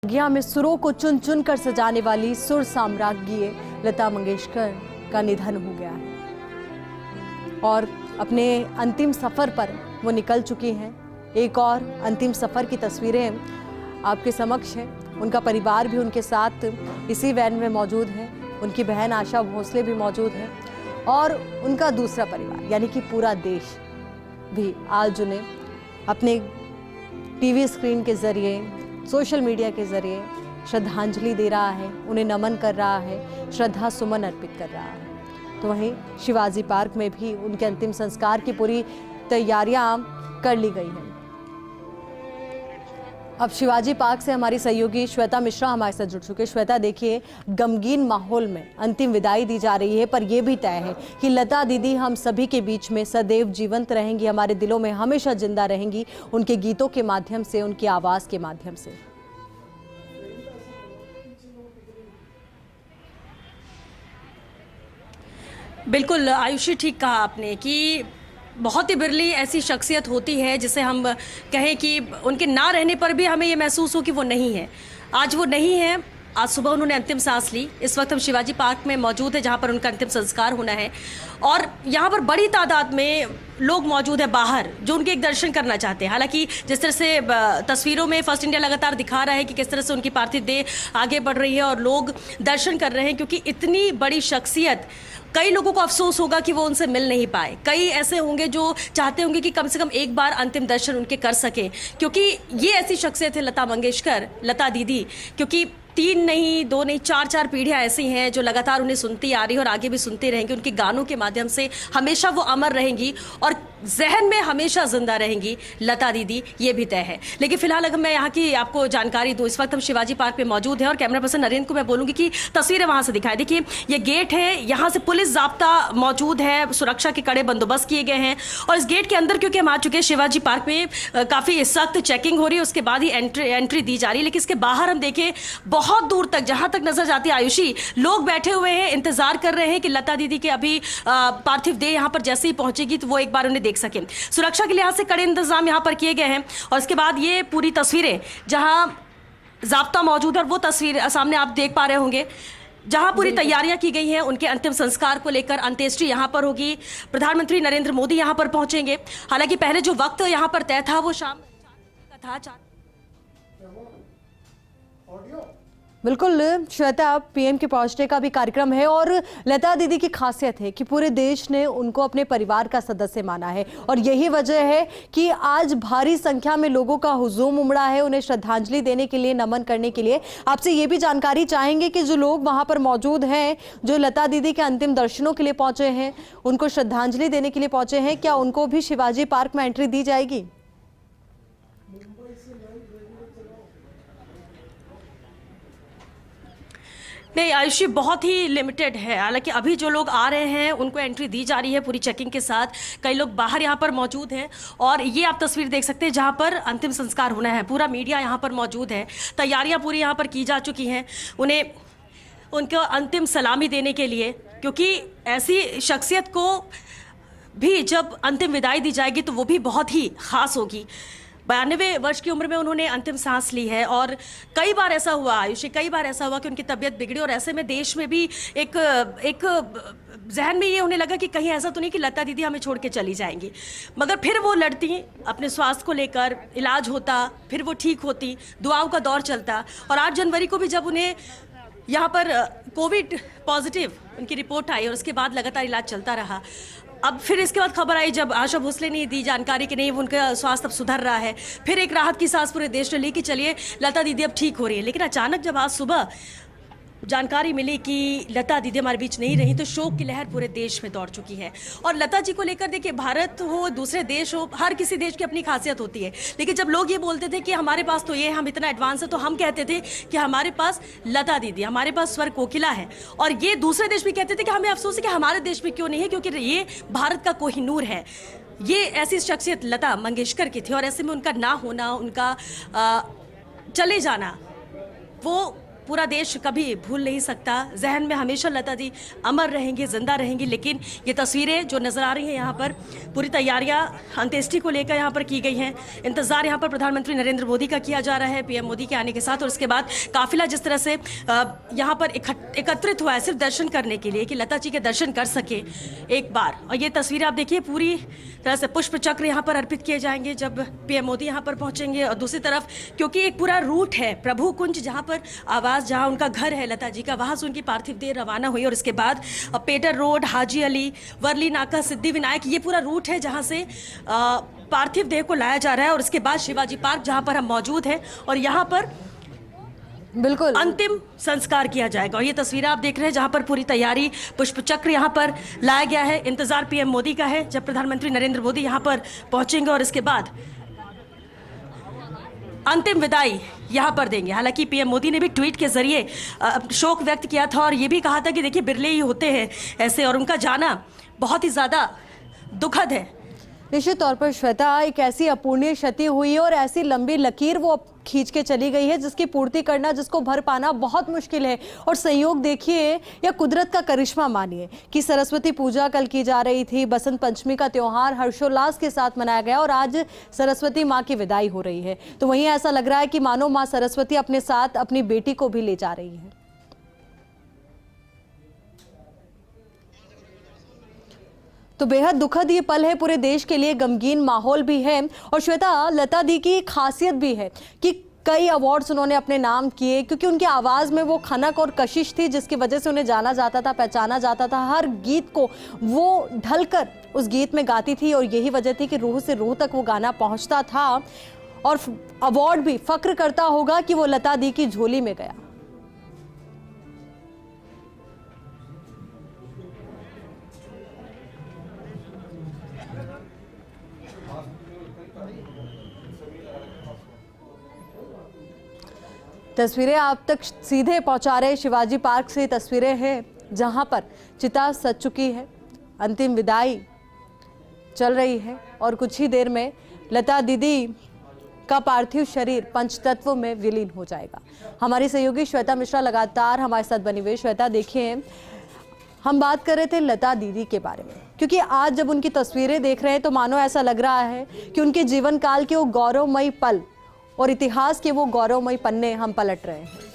गया में सुरों को चुन चुन कर सजाने वाली सुर साम्राज्ञी लता मंगेशकर का निधन हो गया है और अपने अंतिम सफर पर वो निकल चुकी हैं। एक और अंतिम सफर की तस्वीरें आपके समक्ष हैं। उनका परिवार भी उनके साथ इसी वैन में मौजूद है। उनकी बहन आशा भोसले भी मौजूद है और उनका दूसरा परिवार यानी कि पूरा देश भी आज उन्हें अपने टीवी स्क्रीन के जरिए, सोशल मीडिया के जरिए श्रद्धांजलि दे रहा है, उन्हें नमन कर रहा है, श्रद्धा सुमन अर्पित कर रहा है। तो वहीं शिवाजी पार्क में भी उनके अंतिम संस्कार की पूरी तैयारियां कर ली गई हैं। अब शिवाजी पार्क से हमारी सहयोगी श्वेता मिश्रा हमारे साथ जुड़ चुके। श्वेता, देखिए गमगीन माहौल में अंतिम विदाई दी जा रही है, पर यह भी तय है कि लता दीदी हम सभी के बीच में सदैव जीवंत रहेंगी, हमारे दिलों में हमेशा जिंदा रहेंगी, उनके गीतों के माध्यम से, उनकी आवाज के माध्यम से। बिल्कुल आयुषी, ठीक कहा आपने कि बहुत ही बिरली ऐसी शख्सियत होती है जिसे हम कहें कि उनके ना रहने पर भी हमें ये महसूस हो कि वो नहीं है। आज वो नहीं है। आज सुबह उन्होंने अंतिम सांस ली। इस वक्त हम शिवाजी पार्क में मौजूद है जहां पर उनका अंतिम संस्कार होना है और यहां पर बड़ी तादाद में लोग मौजूद है बाहर जो उनके एक दर्शन करना चाहते हैं। हालांकि जिस तरह से तस्वीरों में फर्स्ट इंडिया लगातार दिखा रहा है कि किस तरह से उनकी पार्थिव देह आगे बढ़ रही है और लोग दर्शन कर रहे हैं, क्योंकि इतनी बड़ी शख्सियत, कई लोगों को अफसोस होगा कि वो उनसे मिल नहीं पाए। कई ऐसे होंगे जो चाहते होंगे कि कम से कम एक बार अंतिम दर्शन उनके कर सकें, क्योंकि ये ऐसी शख्सियत है लता मंगेशकर, लता दीदी, क्योंकि 3 नहीं 2 नहीं 4 पीढ़ियां ऐसी हैं जो लगातार उन्हें सुनती आ रही है और आगे भी सुनती रहेंगी। उनके गानों के माध्यम से हमेशा वो अमर रहेंगी और जहन में हमेशा जिंदा रहेंगी लता दीदी, ये भी तय है। लेकिन फिलहाल अगर मैं यहाँ की आपको जानकारी दूं, इस वक्त हम शिवाजी पार्क में मौजूद हैं और कैमरा पर्सन नरेंद्र को मैं बोलूंगी कि तस्वीरें वहां से दिखाएं। देखिए ये गेट है, यहाँ से पुलिस जाब्ता मौजूद है, सुरक्षा के कड़े बंदोबस्त किए गए हैं और इस गेट के अंदर क्योंकि हम आ चुके हैं शिवाजी पार्क में, काफी सख्त चेकिंग हो रही है, उसके बाद ही एंट्री दी जा रही है। लेकिन इसके बाहर हम देखें बहुत दूर तक, जहां तक नजर जाती है आयुषी, लोग बैठे हुए हैं, इंतजार कर रहे हैं कि लता दीदी के अभी पार्थिव देह यहां पर जैसे ही पहुंचेगी तो वो एक बार उन्हें देख सकें। सुरक्षा के लिहाज से कड़े इंतजाम यहां पर किए गए हैं और इसके बाद ये पूरी तस्वीरें जहां जाब्ता मौजूद है और वो तस्वीर सामने आप देख पा रहे होंगे जहां पूरी तैयारियां की गई हैं उनके अंतिम संस्कार को लेकर। अंत्येष्टि यहां पर होगी, प्रधानमंत्री नरेंद्र मोदी यहां पर पहुंचेंगे। हालांकि पहले जो वक्त यहां पर तय था वो शाम का था। बिल्कुल श्वेता, पीएम के पहुंचने का भी कार्यक्रम है और लता दीदी की खासियत है कि पूरे देश ने उनको अपने परिवार का सदस्य माना है और यही वजह है कि आज भारी संख्या में लोगों का हुजूम उमड़ा है उन्हें श्रद्धांजलि देने के लिए, नमन करने के लिए। आपसे ये भी जानकारी चाहेंगे कि जो लोग वहां पर मौजूद हैं, जो लता दीदी के अंतिम दर्शनों के लिए पहुंचे हैं, उनको श्रद्धांजलि देने के लिए पहुंचे हैं, क्या उनको भी शिवाजी पार्क में एंट्री दी जाएगी? नहीं आयुषी, बहुत ही लिमिटेड है। हालांकि अभी जो लोग आ रहे हैं उनको एंट्री दी जा रही है पूरी चेकिंग के साथ। कई लोग बाहर यहाँ पर मौजूद हैं और ये आप तस्वीर देख सकते हैं जहाँ पर अंतिम संस्कार होना है। पूरा मीडिया यहाँ पर मौजूद है, तैयारियाँ पूरी यहाँ पर की जा चुकी हैं उन्हें उनको अंतिम सलामी देने के लिए, क्योंकि ऐसी शख्सियत को भी जब अंतिम विदाई दी जाएगी तो वो भी बहुत ही खास होगी। 92 वर्ष की उम्र में उन्होंने अंतिम सांस ली है और कई बार ऐसा हुआ आयुषी, कई बार ऐसा हुआ कि उनकी तबीयत बिगड़ी और ऐसे में देश में भी एक जहन में ये होने लगा कि कहीं ऐसा तो नहीं कि लता दीदी हमें छोड़ के चली जाएंगी। मगर फिर वो लड़ती अपने स्वास्थ्य को लेकर, इलाज होता, फिर वो ठीक होती, दुआओं का दौर चलता और 8 जनवरी को भी जब उन्हें यहाँ पर कोविड पॉजिटिव उनकी रिपोर्ट आई और उसके बाद लगातार इलाज चलता रहा। अब फिर इसके बाद खबर आई जब आशा भोसले ने दी जानकारी कि नहीं उनका स्वास्थ्य अब सुधर रहा है, फिर एक राहत की सांस पूरे देश ने ली कि चलिए लता दीदी अब ठीक हो रही है। लेकिन अचानक जब आज सुबह जानकारी मिली कि लता दीदी हमारे बीच नहीं रही तो शोक की लहर पूरे देश में दौड़ चुकी है। और लता जी को लेकर देखिए, भारत हो, दूसरे देश हो, हर किसी देश की अपनी खासियत होती है। लेकिन जब लोग ये बोलते थे कि हमारे पास तो ये, हम इतना एडवांस है, तो हम कहते थे कि हमारे पास लता दीदी, हमारे पास स्वर कोकिला है। और ये दूसरे देश भी कहते थे कि हमें अफसोस है कि हमारे देश में क्यों नहीं है, क्योंकि ये भारत का कोहिनूर है। ये ऐसी शख्सियत लता मंगेशकर की थी और ऐसे में उनका ना होना, उनका चले जाना, वो पूरा देश कभी भूल नहीं सकता। जहन में हमेशा लता जी अमर रहेंगे, जिंदा रहेंगी। लेकिन ये तस्वीरें जो नजर आ रही हैं, यहाँ पर पूरी तैयारियां अंत्येष्टि को लेकर यहाँ पर की गई हैं। इंतजार यहाँ पर प्रधानमंत्री नरेंद्र मोदी का किया जा रहा है, पीएम मोदी के आने के साथ। और इसके बाद काफिला जिस तरह से यहाँ पर एकत्रित हुआ है सिर्फ दर्शन करने के लिए, कि लता जी के दर्शन कर सके एक बार। और ये तस्वीर आप देखिए, पूरी तरह से पुष्प चक्र यहाँ पर अर्पित किए जाएंगे जब पीएम मोदी यहाँ पर पहुंचेंगे। और दूसरी तरफ क्योंकि एक पूरा रूट है प्रभु कुंज, जहाँ पर आवास, जहाँ उनका घर है लता जी का, वहां से उनकी पार्थिव देह रवाना हुई। और इसके बाद पेटर रोड, हाजी अली, वर्ली नाका, सिद्धि विनायक, ये पूरा रूट है जहाँ से पार्थिव देह को लाया जा रहा है। और इसके बाद शिवाजी पार्क, जहाँ पर हम मौजूद हैं, और यहाँ पर बिल्कुल अंतिम संस्कार किया जाएगा। और ये तस्वीर आप देख रहे हैं जहां पर पूरी तैयारी, पुष्प चक्र यहां पर लाया गया है। इंतजार पीएम मोदी का है जब प्रधानमंत्री नरेंद्र मोदी यहां पर पहुंचेंगे और इसके बाद अंतिम विदाई यहां पर देंगे। हालांकि पीएम मोदी ने भी ट्वीट के जरिए शोक व्यक्त किया था और ये भी कहा था कि देखिए बिरले ही होते हैं ऐसे, और उनका जाना बहुत ही ज्यादा दुखद है। निश्चित तौर पर श्वेता, एक ऐसी अपूर्णीय क्षति हुई है और ऐसी लंबी लकीर वो खींच के चली गई है जिसकी पूर्ति करना, जिसको भर पाना बहुत मुश्किल है। और संयोग देखिए या कुदरत का करिश्मा मानिए कि सरस्वती पूजा कल की जा रही थी, बसंत पंचमी का त्योहार हर्षोल्लास के साथ मनाया गया और आज सरस्वती माँ की विदाई हो रही है। तो वहीं ऐसा लग रहा है कि मानो माँ सरस्वती अपने साथ अपनी बेटी को भी ले जा रही है। तो बेहद दुखद ये पल है, पूरे देश के लिए गमगीन माहौल भी है। और श्वेता, लता दी की खासियत भी है कि कई अवार्ड्स उन्होंने अपने नाम किए, क्योंकि उनकी आवाज़ में वो खनक और कशिश थी जिसकी वजह से उन्हें जाना जाता था, पहचाना जाता था। हर गीत को वो ढलकर उस गीत में गाती थी और यही वजह थी कि रूह से रूह तक वो गाना पहुंचता था। और अवार्ड भी फक्र करता होगा कि वो लता दी की झोली में गया। तस्वीरें आप तक सीधे पहुंचा रहे शिवाजी पार्क से तस्वीरें हैं जहां पर चिता सज चुकी है, अंतिम विदाई चल रही है और कुछ ही देर में लता दीदी का पार्थिव शरीर पंचतत्व में विलीन हो जाएगा। हमारी सहयोगी श्वेता मिश्रा लगातार हमारे साथ बनी हुई। श्वेता, देखिए, हम बात कर रहे थे लता दीदी के बारे में, क्योंकि आज जब उनकी तस्वीरें देख रहे हैं तो मानो ऐसा लग रहा है कि उनके जीवन काल के वो गौरवमयी पल और इतिहास के वो गौरवमयी पन्ने हम पलट रहे हैं।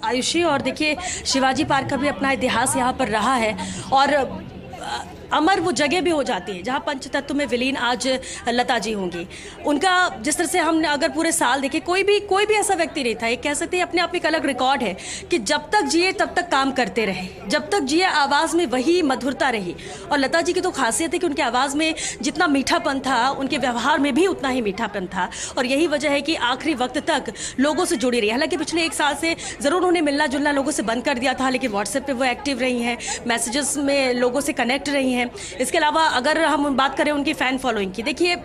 आयुषी, और देखिए शिवाजी पार्क का भी अपना इतिहास यहाँ पर रहा है और अमर वो जगह भी हो जाती है जहाँ पंचतत्व में विलीन आज लता जी होंगी। उनका जिस तरह से हमने अगर पूरे साल देखे, कोई भी ऐसा व्यक्ति नहीं था, एक कह सकते हैं अपने आप एक अलग रिकॉर्ड है कि जब तक जिए तब तक काम करते रहे, जब तक जिए आवाज़ में वही मधुरता रही। और लता जी की तो खासियत है कि उनकी आवाज़ में जितना मीठापन था, उनके व्यवहार में भी उतना ही मीठापन था। और यही वजह है कि आखिरी वक्त तक लोगों से जुड़ी रही। हालांकि पिछले एक साल से ज़रूर उन्होंने मिलना जुलना लोगों से बंद कर दिया था, लेकिन व्हाट्सएप पर वो एक्टिव रही हैं, मैसेजेस में लोगों से कनेक्ट रही हैं। इसके अलावा अगर हम बात करें उनकी फैन फॉलोइंग की, देखिए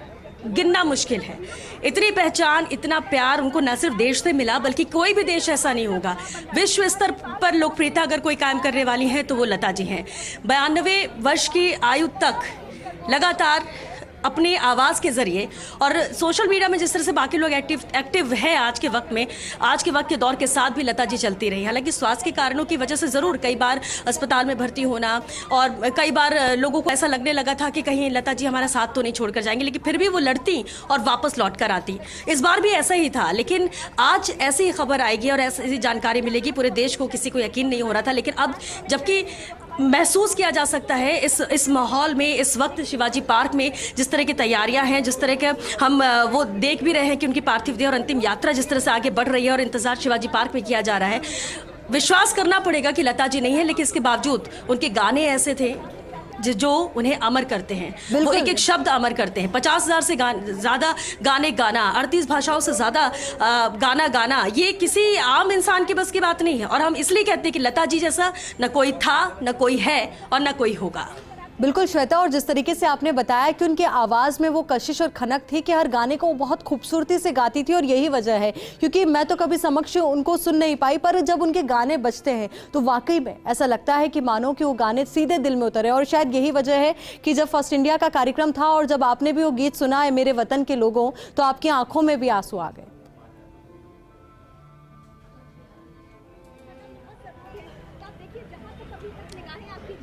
गिनना मुश्किल है। इतनी पहचान, इतना प्यार उनको न सिर्फ देश से मिला, बल्कि कोई भी देश ऐसा नहीं होगा। विश्व स्तर पर लोकप्रियता अगर कोई कायम करने वाली है तो वो लता जी हैं। 92 वर्ष की आयु तक लगातार अपनी आवाज़ के ज़रिए और सोशल मीडिया में जिस तरह से बाकी लोग एक्टिव है आज के वक्त में, आज के वक्त के दौर के साथ भी लता जी चलती रही। हालांकि स्वास्थ्य के कारणों की वजह से ज़रूर कई बार अस्पताल में भर्ती होना और कई बार लोगों को ऐसा लगने लगा था कि कहीं लता जी हमारा साथ तो नहीं छोड़कर जाएंगे, लेकिन फिर भी वो लड़ती और वापस लौट कर आती। इस बार भी ऐसा ही था, लेकिन आज ऐसी ही खबर आएगी और ऐसी जानकारी मिलेगी, पूरे देश को किसी को यकीन नहीं हो रहा था। लेकिन अब जबकि महसूस किया जा सकता है इस माहौल में, इस वक्त शिवाजी पार्क में जिस तरह की तैयारियां हैं, जिस तरह के हम वो देख भी रहे हैं कि उनकी पार्थिव देह और अंतिम यात्रा जिस तरह से आगे बढ़ रही है और इंतजार शिवाजी पार्क में किया जा रहा है। विश्वास करना पड़ेगा कि लता जी नहीं है, लेकिन इसके बावजूद उनके गाने ऐसे थे जो उन्हें अमर करते हैं। वो एक एक शब्द अमर करते हैं। 50,000 से ज़्यादा गाने गाना, 38 भाषाओं से ज़्यादा गाना गाना, ये किसी आम इंसान के बस की बात नहीं है। और हम इसलिए कहते हैं कि लता जी जैसा न कोई था, न कोई है और न कोई होगा। बिल्कुल श्वेता, और जिस तरीके से आपने बताया कि उनकी आवाज़ में वो कशिश और खनक थी कि हर गाने को वो बहुत खूबसूरती से गाती थी, और यही वजह है क्योंकि मैं तो कभी समक्ष उनको सुन नहीं पाई, पर जब उनके गाने बजते हैं तो वाकई में ऐसा लगता है कि मानो कि वो गाने सीधे दिल में उतरे। और शायद यही वजह है कि जब फर्स्ट इंडिया का कार्यक्रम था और जब आपने भी वो गीत सुना है मेरे वतन के लोगों, तो आपकी आंखों में भी आंसू आ गए।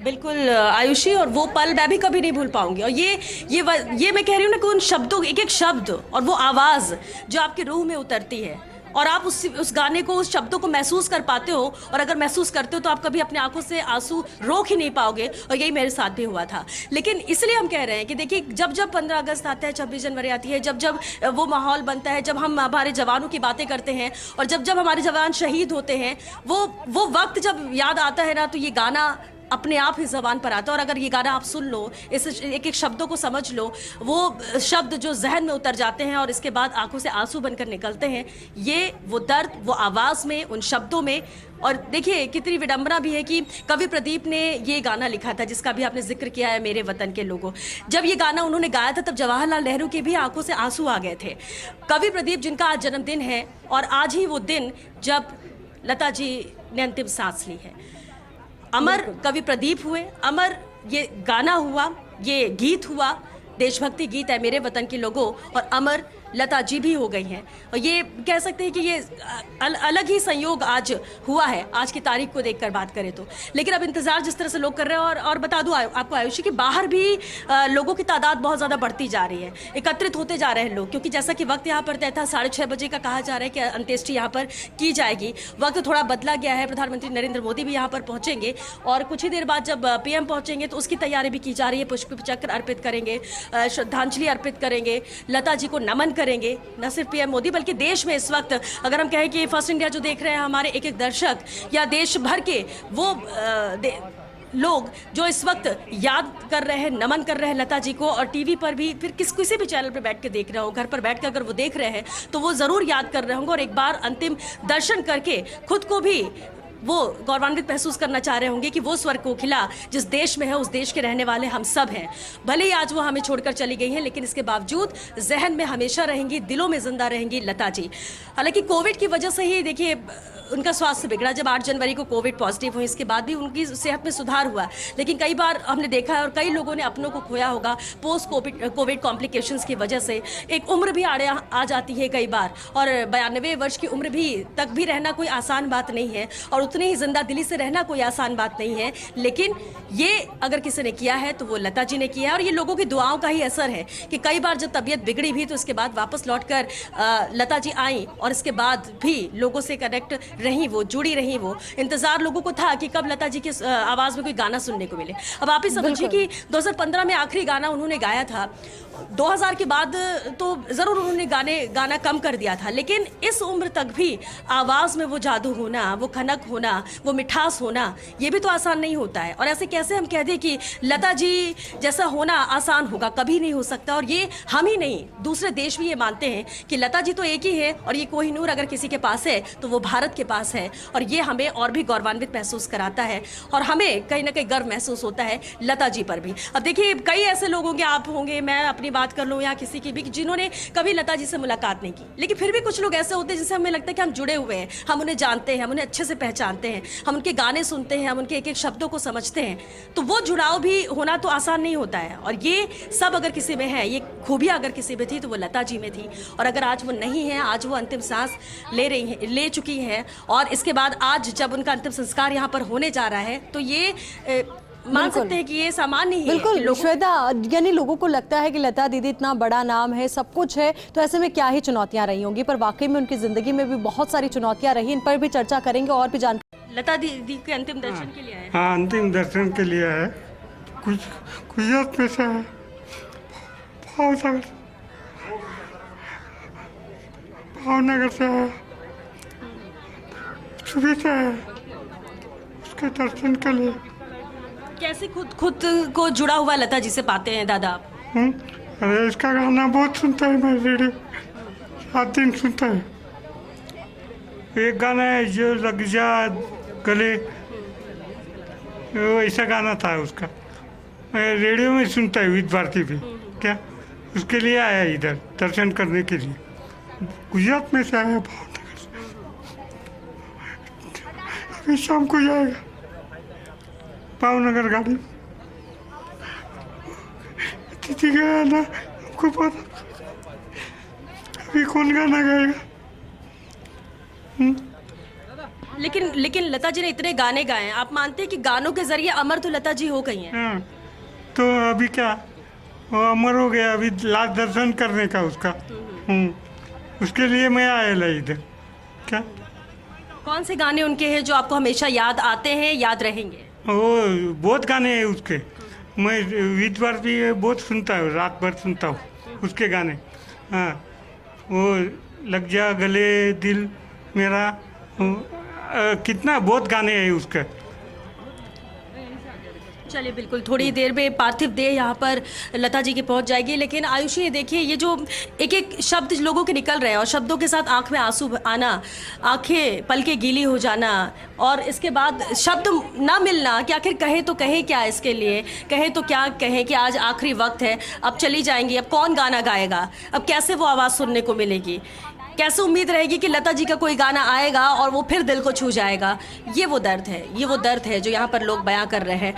बिल्कुल आयुषी, और वो पल मैं भी कभी नहीं भूल पाऊंगी। और ये मैं कह रही हूँ ना कि उन शब्दों, एक एक शब्द और वो आवाज़ जो आपकी रूह में उतरती है, और आप उस गाने को, उस शब्दों को महसूस कर पाते हो, और अगर महसूस करते हो तो आप कभी अपने आंखों से आंसू रोक ही नहीं पाओगे। और यही मेरे साथ भी हुआ था। लेकिन इसलिए हम कह रहे हैं कि देखिए, जब जब 15 अगस्त आता है, 26 जनवरी आती है, जब जब वो माहौल बनता है, जब हम हमारे जवानों की बातें करते हैं, और जब जब हमारे जवान शहीद होते हैं, वो वक्त जब याद आता है ना, तो ये गाना अपने आप ही ज़बान पर आता है। और अगर ये गाना आप सुन लो, इस एक एक शब्दों को समझ लो, वो शब्द जो जहन में उतर जाते हैं और इसके बाद आंखों से आंसू बनकर निकलते हैं, ये वो दर्द, वो आवाज़ में, उन शब्दों में। और देखिए कितनी विडंबना भी है कि कवि प्रदीप ने ये गाना लिखा था, जिसका भी आपने जिक्र किया है, मेरे वतन के लोगों। जब ये गाना उन्होंने गाया था तब जवाहरलाल नेहरू की भी आंखों से आंसू आ गए थे। कवि प्रदीप जिनका आज जन्मदिन है, और आज ही वो दिन जब लता जी ने अंतिम सांस ली है। अमर कवि प्रदीप हुए, अमर ये गाना हुआ, ये गीत हुआ, देशभक्ति गीत है मेरे वतन के लोगों, और अमर लता जी भी हो गई हैं। और ये कह सकते हैं कि ये अलग ही संयोग आज हुआ है, आज की तारीख को देखकर बात करें तो। लेकिन अब इंतज़ार जिस तरह से लोग कर रहे हैं, और बता दूं आपको आयुषी कि बाहर भी लोगों की तादाद बहुत ज़्यादा बढ़ती जा रही है, एकत्रित होते जा रहे हैं लोग, क्योंकि जैसा कि वक्त यहाँ पर तय था 6:30 बजे का, कहा जा रहा है कि अंत्येष्टि यहाँ पर की जाएगी। वक्त थोड़ा बदला गया है, प्रधानमंत्री नरेंद्र मोदी भी यहाँ पर पहुँचेंगे, और कुछ ही देर बाद जब PM पहुँचेंगे तो उसकी तैयारी भी की जा रही है। पुष्प चक्र अर्पित करेंगे, श्रद्धांजलि अर्पित करेंगे, लता जी को नमन करेंगे। न सिर्फ PM मोदी बल्कि देश में इस वक्त अगर हम कहें कि फर्स्ट इंडिया जो देख रहे हैं हमारे एक एक दर्शक, या देश भर के वो लोग जो इस वक्त याद कर रहे हैं, नमन कर रहे हैं लता जी को, और टीवी पर भी, फिर किसी भी चैनल पर बैठ के देख रहे हो, घर पर बैठ कर अगर वो देख रहे हैं तो वो ज़रूर याद कर रहे होंगे, और एक बार अंतिम दर्शन करके खुद को भी वो गौरवान्वित महसूस करना चाह रहे होंगे कि वो स्वर कोकिला जिस देश में है, उस देश के रहने वाले हम सब हैं। भले ही आज वो हमें छोड़कर चली गई हैं, लेकिन इसके बावजूद जहन में हमेशा रहेंगी, दिलों में जिंदा रहेंगी लता जी। हालांकि कोविड की वजह से ही देखिए उनका स्वास्थ्य बिगड़ा। जब 8 जनवरी को कोविड पॉजिटिव हुई, इसके बाद भी उनकी सेहत में सुधार हुआ, लेकिन कई बार हमने देखा है और कई लोगों ने अपनों को खोया होगा पोस्ट कोविड कॉम्प्लिकेशंस की वजह से। एक उम्र भी आड़े आ जाती है कई बार, और 92 वर्ष की उम्र भी तक भी रहना कोई आसान बात नहीं है, और उतनी ही जिंदा दिली से रहना कोई आसान बात नहीं है। लेकिन ये अगर किसी ने किया है तो वो लता जी ने किया है, और ये लोगों की दुआओं का ही असर है कि कई बार जब तबीयत बिगड़ी भी तो उसके बाद वापस लौटकर लता जी आई, और इसके बाद भी लोगों से कनेक्ट रही, वो जुड़ी रही। वो इंतजार लोगों को था कि कब लता जी की आवाज में कोई गाना सुनने को मिले। अब आप ही समझिए कि 2015 में आखिरी गाना उन्होंने गाया था, 2000 के बाद तो जरूर उन्होंने गाना कम कर दिया था, लेकिन इस उम्र तक भी आवाज में वो जादू होना, वो खनक होना, वो मिठास होना, ये भी तो आसान नहीं होता है। और ऐसे कैसे हम कह दें कि लता जी जैसा होना आसान होगा, कभी नहीं हो सकता। और ये हम ही नहीं, दूसरे देश भी ये मानते हैं कि लता जी तो एक ही है, और ये कोहिनूर अगर किसी के पास है तो वो भारत के पास है। और ये हमें और भी गौरवान्वित महसूस कराता है, और हमें कहीं ना कहीं गर्व महसूस होता है लता जी पर भी। अब देखिए कई ऐसे लोग होंगे, आप होंगे, मैं अपनी बात कर लूँ या किसी की भी, जिन्होंने कभी लता जी से मुलाकात नहीं की, लेकिन फिर भी कुछ लोग ऐसे होते हैं जिससे हमें लगता है कि हम जुड़े हुए हैं, हम उन्हें जानते हैं, हम उन्हें अच्छे से पहचानते हैं, हम उनके गाने सुनते हैं, हम उनके एक एक शब्दों को समझते हैं। तो वो जुड़ाव भी होना तो आसान नहीं होता है, और ये सब अगर किसी में है, ये खूबियाँ अगर किसी में थी तो वो लता जी में थी। और अगर आज वो नहीं है, आज वो अंतिम सांस ले चुकी हैं, और इसके बाद आज जब उनका अंतिम संस्कार यहाँ पर होने जा रहा है, तो ये मान सकते हैं कि ये सामान्य ही बिल्कुल है। श्वेता, यानी लोगों को लगता है कि लता दीदी इतना बड़ा नाम है, सब कुछ है, तो ऐसे में क्या ही चुनौतियां रही होंगी, पर वाकई में उनकी जिंदगी में भी बहुत सारी चुनौतियां रही। इन पर भी चर्चा करेंगे और भी जानकारी। लता दीदी के अंतिम दर्शन के लिए आए। हाँ, अंतिम दर्शन के लिए है। कुछ में से है, भावनगर से है, सुबह से है, उसके दर्शन के लिए। कैसे खुद को जुड़ा हुआ लता जी से पाते हैं दादा आप? अरे इसका गाना बहुत सुनता है मैं, रेडियो 7 दिन सुनता है। एक गाना है जो लग जा गले, वो ऐसा गाना था उसका, रेडियो में सुनता है विद भारती पे। क्या उसके लिए आया इधर दर्शन करने के लिए, गुजरात में से आया भावनगर से। अभी शाम को जाएगा भावनगर गाड़ी। दीदी गया ना, हमको पता अभी कौन गाना गाएगा। लेकिन लता जी ने इतने गाने गाए हैं, आप मानते हैं कि गानों के जरिए अमर तो लता जी हो गई हैं? हाँ, तो अभी क्या वो अमर हो गया, अभी लास्ट दर्शन करने का उसका। उसके लिए मैं आया इधर। क्या कौन से गाने उनके हैं जो आपको हमेशा याद आते हैं, याद रहेंगे? वो बहुत गाने हैं उसके, मैं विद भारती बहुत सुनता हूँ, रात भर सुनता हूँ उसके गाने। हाँ, वो लग जा गले दिल मेरा, कितना बहुत गाने हैं उसके। चलिए, बिल्कुल थोड़ी देर में पार्थिव देह यहाँ पर लता जी की पहुँच जाएगी। लेकिन आयुषी, देखिए ये जो एक एक शब्द लोगों के निकल रहे हैं और शब्दों के साथ आंख में आंसू आना, आंखें पलकें गीली हो जाना, और इसके बाद शब्द ना मिलना कि आखिर कहे तो कहे क्या, इसके लिए कहे तो क्या कहें कि आज आखिरी वक्त है, अब चली जाएंगी, अब कौन गाना गाएगा, अब कैसे वो आवाज़ सुनने को मिलेगी, कैसे उम्मीद रहेगी कि लता जी का कोई गाना आएगा और वो फिर दिल को छू जाएगा। ये वो दर्द है जो यहाँ पर लोग बयां कर रहे हैं।